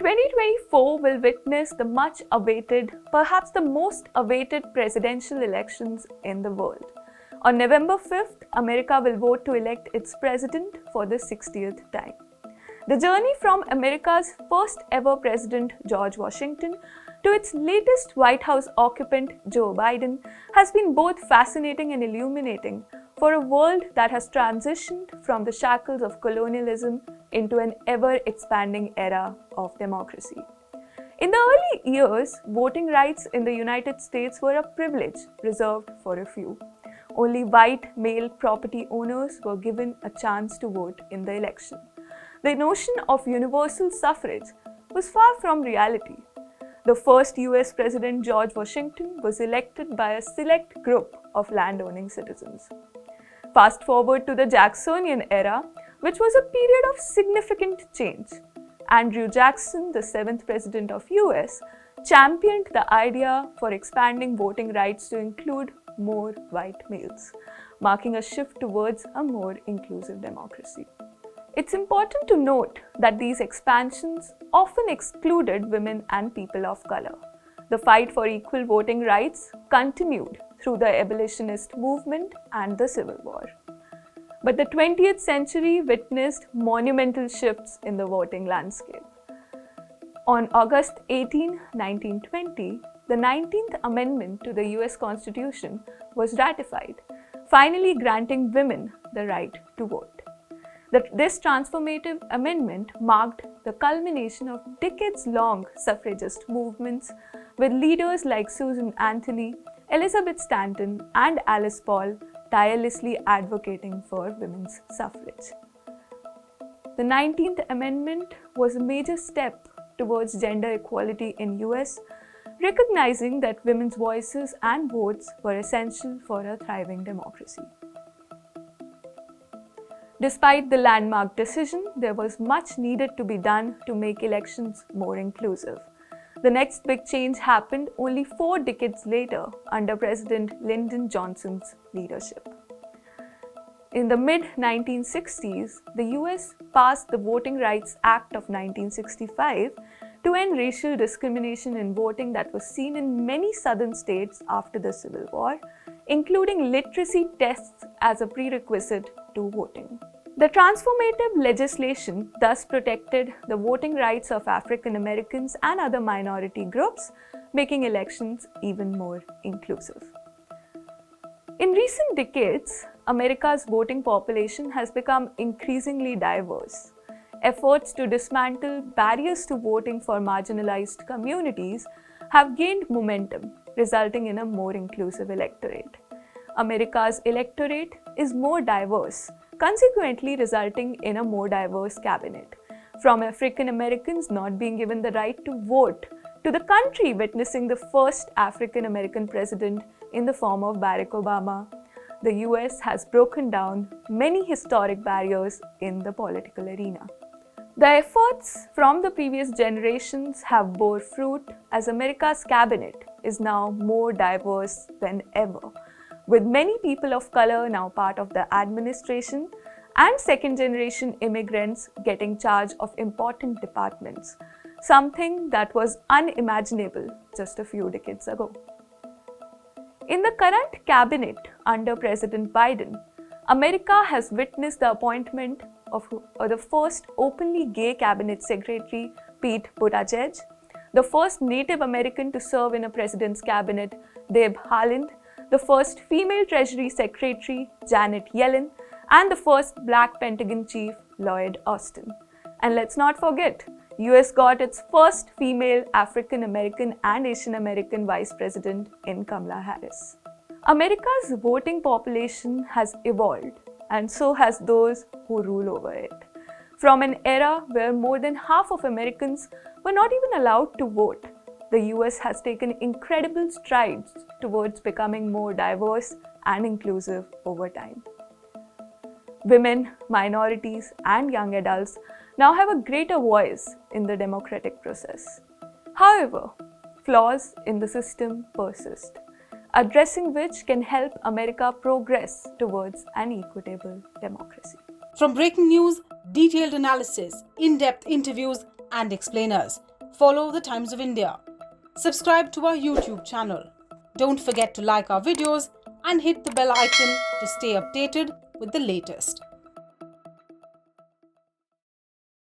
2024 will witness the much awaited, perhaps the most awaited presidential elections in the world. On November 5th, America will vote to elect its president for the 60th time. The journey from America's first ever president, George Washington, to its latest White House occupant, Joe Biden, has been both fascinating and illuminating for a world that has transitioned from the shackles of colonialism into an ever-expanding era of democracy. In the early years, voting rights in the United States were a privilege reserved for a few. Only white male property owners were given a chance to vote in the election. The notion of universal suffrage was far from reality. The first US President, George Washington, was elected by a select group of landowning citizens. Fast forward to the Jacksonian era, which was a period of significant change. Andrew Jackson, the seventh President of US, championed the idea for expanding voting rights to include more white males, marking a shift towards a more inclusive democracy. It's important to note that these expansions often excluded women and people of color. The fight for equal voting rights continued through the abolitionist movement and the Civil War. But the 20th century witnessed monumental shifts in the voting landscape. On August 18, 1920, the 19th Amendment to the US Constitution was ratified, finally granting women the right to vote. This transformative amendment marked the culmination of decades-long suffragist movements, with leaders like Susan Anthony, Elizabeth Stanton, and Alice Paul tirelessly advocating for women's suffrage. The 19th Amendment was a major step towards gender equality in US, recognizing that women's voices and votes were essential for a thriving democracy. Despite the landmark decision, there was much needed to be done to make elections more inclusive. The next big change happened only 4 decades later under President Lyndon Johnson's leadership. In the mid-1960s, the US passed the Voting Rights Act of 1965 to end racial discrimination in voting that was seen in many southern states after the Civil War, including literacy tests as a prerequisite to voting. The transformative legislation thus protected the voting rights of African Americans and other minority groups, making elections even more inclusive. In recent decades, America's voting population has become increasingly diverse. Efforts to dismantle barriers to voting for marginalized communities have gained momentum, resulting in a more inclusive electorate. America's electorate is more diverse, consequently resulting in a more diverse cabinet. From African Americans not being given the right to vote, to the country witnessing the first African American president in the form of Barack Obama, the US has broken down many historic barriers in the political arena. The efforts from the previous generations have bore fruit as America's cabinet is now more diverse than ever, with many people of color now part of the administration and second-generation immigrants getting charge of important departments, something that was unimaginable just a few decades ago. In the current cabinet under President Biden, America has witnessed the appointment of the first openly gay cabinet secretary, Pete Buttigieg, the first Native American to serve in a president's cabinet, Deb Haaland, the first female Treasury Secretary, Janet Yellen, and the first Black Pentagon Chief, Lloyd Austin. And let's not forget, US got its first female African American and Asian American Vice President in Kamala Harris. America's voting population has evolved, and so has those who rule over it. From an era where more than half of Americans were not even allowed to vote, the US has taken incredible strides towards becoming more diverse and inclusive over time. Women, minorities, and young adults now have a greater voice in the democratic process. However, flaws in the system persist, addressing which can help America progress towards an equitable democracy. From breaking news, detailed analysis, in-depth interviews, and explainers, follow the Times of India. Subscribe to our YouTube channel. Don't forget to like our videos and hit the bell icon to stay updated with the latest.